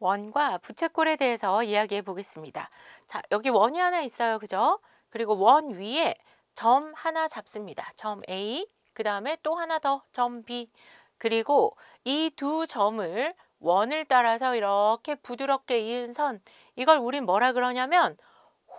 원과 부채꼴에 대해서 이야기해 보겠습니다. 자, 여기 원이 하나 있어요. 그죠? 그리고 원 위에 점 하나 잡습니다. 점 A, 그 다음에 또 하나 더, 점 B. 그리고 이 두 점을 원을 따라서 이렇게 부드럽게 이은 선, 이걸 우린 뭐라 그러냐면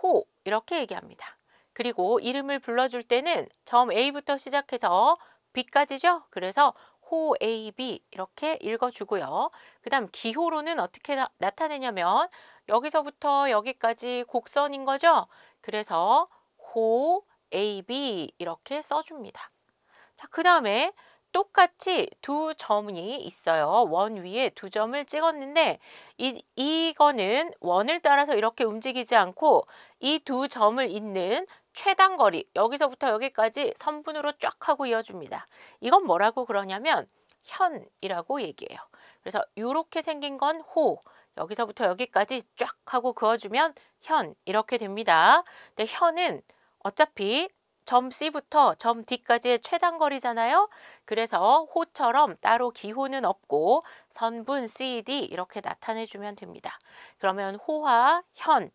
호, 이렇게 얘기합니다. 그리고 이름을 불러줄 때는 점 A부터 시작해서 B까지죠? 그래서 호 AB 이렇게 읽어주고요. 그 다음 기호로는 어떻게 나타내냐면 여기서부터 여기까지 곡선인 거죠. 그래서 호 AB 이렇게 써줍니다. 자, 그 다음에 똑같이 두 점이 있어요. 원 위에 두 점을 찍었는데 이거는 원을 따라서 이렇게 움직이지 않고 이 두 점을 잇는 최단 거리, 여기서부터 여기까지 선분으로 쫙 하고 이어줍니다. 이건 뭐라고 그러냐면 현이라고 얘기해요. 그래서 이렇게 생긴 건 호, 여기서부터 여기까지 쫙 하고 그어주면 현, 이렇게 됩니다. 근데 현은 어차피 점 C부터 점 D까지의 최단 거리잖아요. 그래서 호처럼 따로 기호는 없고 선분 CD 이렇게 나타내주면 됩니다. 그러면 호와 현,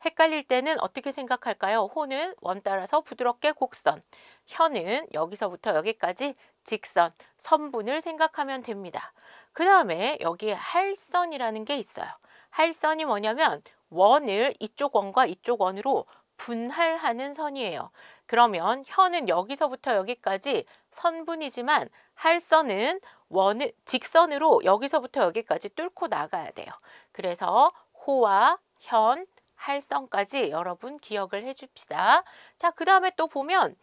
헷갈릴 때는 어떻게 생각할까요? 호는 원 따라서 부드럽게 곡선, 현은 여기서부터 여기까지 직선, 선분을 생각하면 됩니다. 그 다음에 여기에 할선이라는 게 있어요. 할선이 뭐냐면 원을 이쪽 원과 이쪽 원으로 분할하는 선이에요. 그러면 현은 여기서부터 여기까지 선분이지만 할선은 원을 직선으로 여기서부터 여기까지 뚫고 나가야 돼요. 그래서 호와 현, 할선까지 여러분 기억을 해줍시다. 자, 그 다음에 또 보면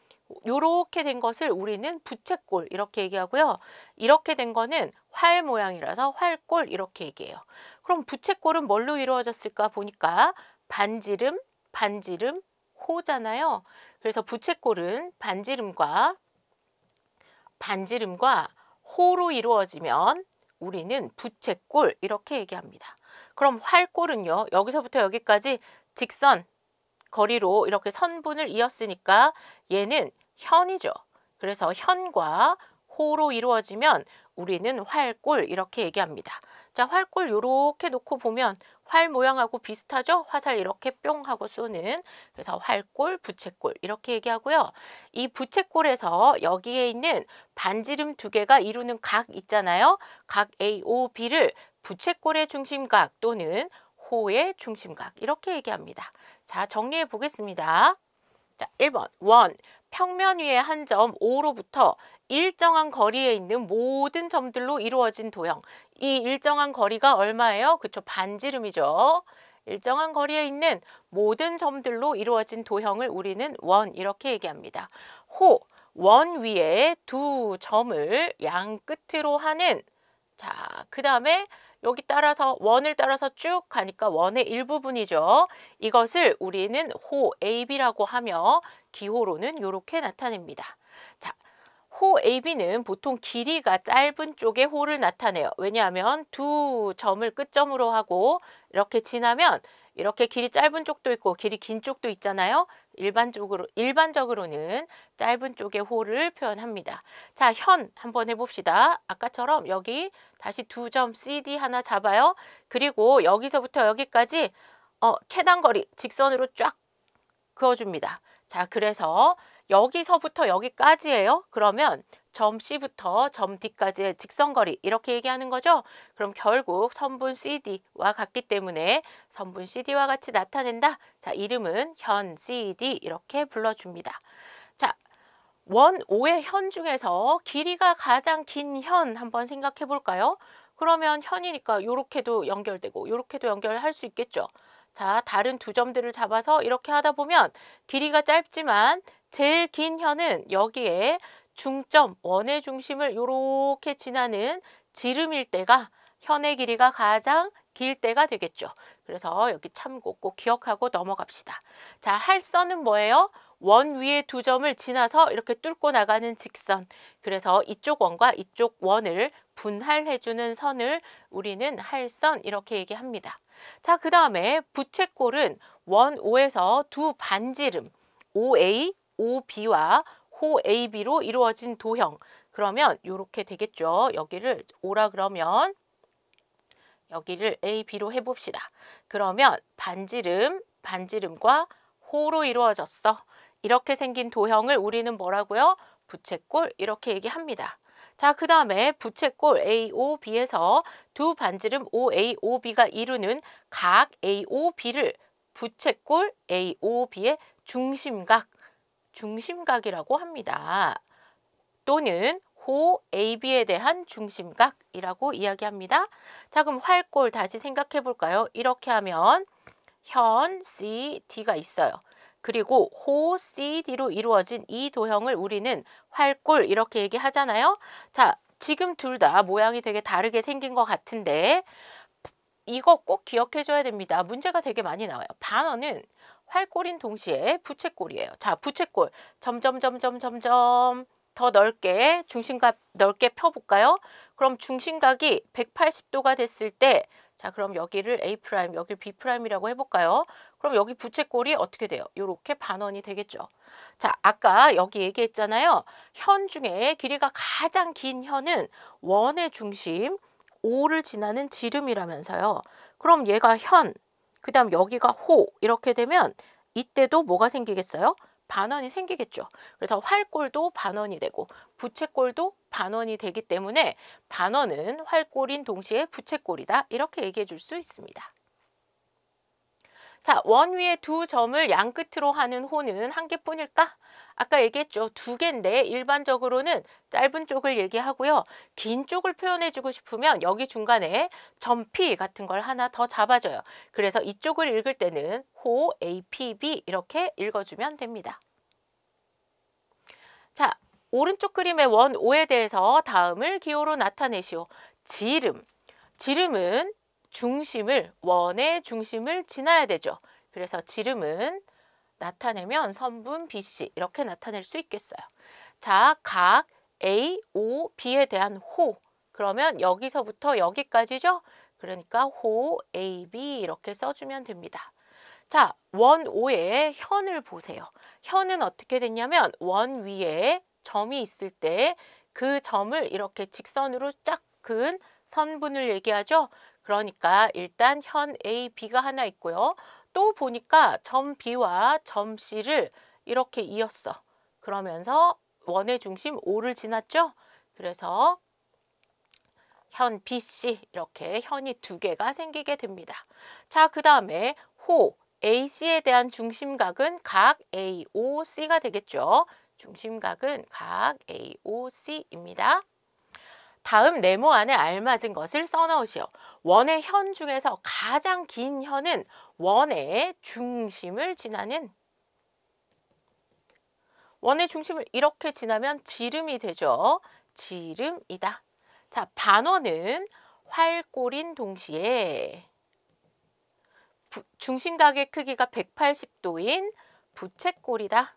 요렇게 된 것을 우리는 부채꼴 이렇게 얘기하고요. 이렇게 된 거는 활 모양이라서 활꼴 이렇게 얘기해요. 그럼 부채꼴은 뭘로 이루어졌을까 보니까 반지름, 반지름, 호잖아요. 그래서 부채꼴은 반지름과 호로 이루어지면 우리는 부채꼴 이렇게 얘기합니다. 그럼 활꼴은요. 여기서부터 여기까지 직선 거리로 이렇게 선분을 이었으니까 얘는 현이죠. 그래서 현과 호로 이루어지면 우리는 활꼴 이렇게 얘기합니다. 자, 활꼴 이렇게 놓고 보면 활 모양하고 비슷하죠? 화살 이렇게 뿅 하고 쏘는. 그래서 활꼴, 부채꼴 이렇게 얘기하고요. 이 부채꼴에서 여기에 있는 반지름 두 개가 이루는 각 있잖아요. 각 A, O, B를 부채꼴의 중심각 또는 호의 중심각 이렇게 얘기합니다. 자, 정리해 보겠습니다. 자, 1번 원, 평면 위에 한 점 O로부터 일정한 거리에 있는 모든 점들로 이루어진 도형. 이 일정한 거리가 얼마예요? 그쵸, 반지름이죠. 일정한 거리에 있는 모든 점들로 이루어진 도형을 우리는 원 이렇게 얘기합니다. 호, 원 위에 두 점을 양 끝으로 하는, 자, 그 다음에 여기 따라서 원을 따라서 쭉 가니까 원의 일부분이죠. 이것을 우리는 호 AB라고 하며 기호로는 이렇게 나타냅니다. 자, 호 AB는 보통 길이가 짧은 쪽에 호를 나타내요. 왜냐하면 두 점을 끝점으로 하고 이렇게 지나면 이렇게 길이 짧은 쪽도 있고 길이 긴 쪽도 있잖아요. 일반적으로는 짧은 쪽에 호를 표현합니다. 자, 현 한번 해봅시다. 아까처럼 여기 다시 두 점 CD 하나 잡아요. 그리고 여기서부터 여기까지 최단거리 직선으로 쫙 그어줍니다. 자, 그래서 여기서부터 여기까지예요. 그러면 점 C부터 점 D까지의 직선거리 이렇게 얘기하는 거죠. 그럼 결국 선분 CD와 같기 때문에 선분 CD와 같이 나타낸다. 자, 이름은 현 CD 이렇게 불러줍니다. 자, 원 O의 현 중에서 길이가 가장 긴 현 한번 생각해 볼까요? 그러면 현이니까 요렇게도 연결되고 요렇게도 연결할 수 있겠죠. 자, 다른 두 점들을 잡아서 이렇게 하다 보면 길이가 짧지만 제일 긴 현은 여기에 중점, 원의 중심을 이렇게 지나는 지름일 때가 현의 길이가 가장 길 때가 되겠죠. 그래서 여기 참고 꼭 기억하고 넘어갑시다. 자, 할선은 뭐예요? 원 위에 두 점을 지나서 이렇게 뚫고 나가는 직선. 그래서 이쪽 원과 이쪽 원을 분할해주는 선을 우리는 할선 이렇게 얘기합니다. 자, 그 다음에 부채꼴은 원 O에서 두 반지름 OA, OB와 호 AB로 이루어진 도형. 그러면 이렇게 되겠죠. 여기를 O라 그러면 여기를 A, B로 해봅시다. 그러면 반지름과 호로 이루어졌어. 이렇게 생긴 도형을 우리는 뭐라고요? 부채꼴 이렇게 얘기합니다. 자, 그 다음에 부채꼴 AOB에서 두 반지름 OAOB가 이루는 각 AOB를 부채꼴 AOB의 중심각이라고 합니다. 또는 호 AB에 대한 중심각이라고 이야기합니다. 자, 그럼 활꼴 다시 생각해 볼까요? 이렇게 하면 현 CD가 있어요. 그리고 호 CD로 이루어진 이 도형을 우리는 활꼴 이렇게 얘기하잖아요. 자, 지금 둘 다 모양이 되게 다르게 생긴 것 같은데 이거 꼭 기억해 줘야 됩니다. 문제가 되게 많이 나와요. 반어는 활꼴인 동시에 부채꼴이에요. 자, 부채꼴 점점점점점점 더 넓게 중심각 넓게 펴볼까요? 그럼 중심각이 180도가 됐을 때 자, 그럼 여기를 A', 여기를 B'이라고 해볼까요? 그럼 여기 부채꼴이 어떻게 돼요? 이렇게 반원이 되겠죠. 자, 아까 여기 얘기했잖아요. 현 중에 길이가 가장 긴 현은 원의 중심 O를 지나는 지름이라면서요. 그럼 얘가 현, 그 다음 여기가 호 이렇게 되면 이때도 뭐가 생기겠어요? 반원이 생기겠죠. 그래서 활꼴도 반원이 되고 부채꼴도 반원이 되기 때문에 반원은 활꼴인 동시에 부채꼴이다. 이렇게 얘기해 줄 수 있습니다. 자, 원 위에 두 점을 양 끝으로 하는 호는 한 개뿐일까? 아까 얘기했죠. 두 개인데 일반적으로는 짧은 쪽을 얘기하고요. 긴 쪽을 표현해 주고 싶으면 여기 중간에 점 P 같은 걸 하나 더 잡아줘요. 그래서 이쪽을 읽을 때는 호 APB 이렇게 읽어주면 됩니다. 자, 오른쪽 그림의 원 O에 대해서 다음을 기호로 나타내시오. 지름은 원의 중심을 지나야 되죠. 그래서 지름은 나타내면 선분 BC 이렇게 나타낼 수 있겠어요. 자, 각 A, O, B에 대한 호. 그러면 여기서부터 여기까지죠. 그러니까 호 AB 이렇게 써주면 됩니다. 자, 원 O의 현을 보세요. 현은 어떻게 됐냐면 원 위에 점이 있을 때 그 점을 이렇게 직선으로 쫙 그은 선분을 얘기하죠. 그러니까 일단 현 A, B가 하나 있고요. 또 보니까 점 B와 점 C를 이렇게 이었어. 그러면서 원의 중심 O를 지났죠. 그래서 현 BC 이렇게 현이 두 개가 생기게 됩니다. 자, 그 다음에 호 AC에 대한 중심각은 각 AOC가 되겠죠. 중심각은 각 AOC입니다. 다음 네모 안에 알맞은 것을 써넣으시오. 원의 현 중에서 가장 긴 현은 원의 중심을 이렇게 지나면 지름이 되죠. 지름이다. 자, 반원은 활꼴인 동시에 중심각의 크기가 180도인 부채꼴이다.